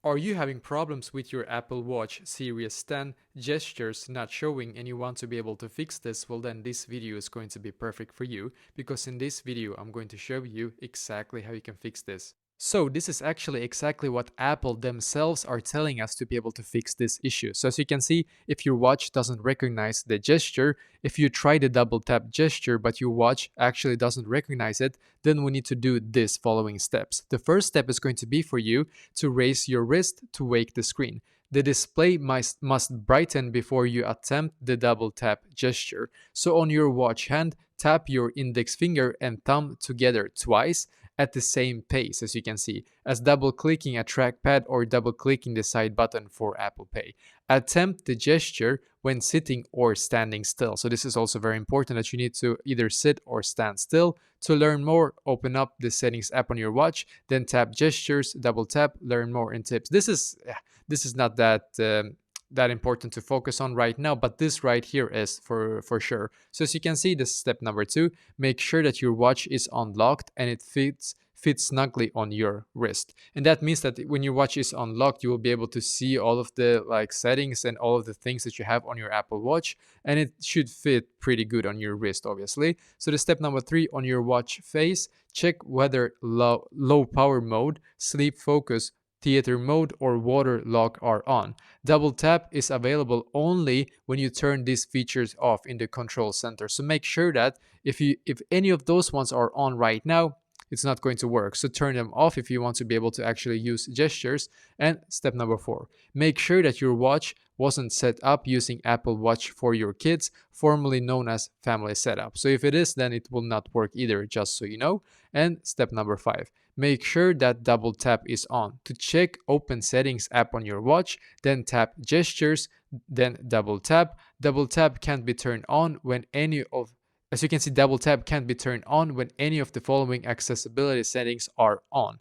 Are you having problems with your Apple Watch Series 10 gestures not showing and you want to be able to fix this? Well, then this video is going to be perfect for you, because in this video I'm going to show you exactly how you can fix this. So this is actually exactly what Apple themselves are telling us to be able to fix this issue. So as you can see, if your watch doesn't recognize the gesture, if you try the double tap gesture but your watch actually doesn't recognize it, then we need to do this following steps. The first step is going to be for you to raise your wrist to wake the screen. The display must brighten before you attempt the double tap gesture. So on your watch hand, tap your index finger and thumb together twice at the same pace, as you can see, as double clicking a trackpad or double clicking the side button for Apple Pay. Attempt the gesture when sitting or standing still. So this is also very important that you need to either sit or stand still. To learn more, open up the settings app on your watch, then tap gestures, double tap, learn more and tips. This is not that important to focus on right now, but this right here is for sure. So as you can see, this is step number 2. Make sure that your watch is unlocked and it fits snugly on your wrist. And that means that when your watch is unlocked, you will be able to see all of the settings and all of the things that you have on your Apple Watch, and it should fit pretty good on your wrist, obviously. So the step number 3, on your watch face, check whether low power mode, sleep focus, theater mode, or water lock are on. Double tap is available only when you turn these features off in the control center. So make sure that if any of those ones are on right now, it's not going to work. So turn them off if you want to be able to actually use gestures. And step number 4, make sure that your watch wasn't set up using Apple Watch for your kids, formerly known as family setup. So if it is, then it will not work either, just so you know. And step number 5, make sure that double tap is on. To check, open settings app on your watch, then tap gestures, then double tap. Double tap can't be turned on when any of As you can see, double tap can't be turned on when any of the following accessibility settings are on: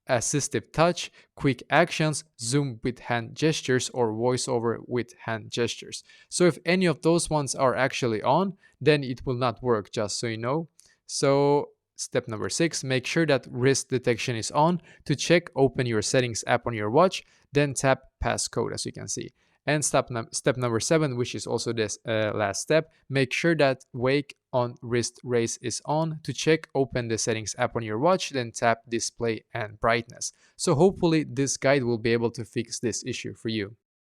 assistive touch, quick actions, zoom with hand gestures, or voiceover with hand gestures. So if any of those ones are actually on, then it will not work, just so you know. So step number 6, make sure that wrist detection is on. To check, open your settings app on your watch, then tap passcode, as you can see. And step number 7, which is also this last step, make sure that wake on wrist raise is on. To check, open the settings app on your watch, then tap display and brightness. So hopefully this guide will be able to fix this issue for you.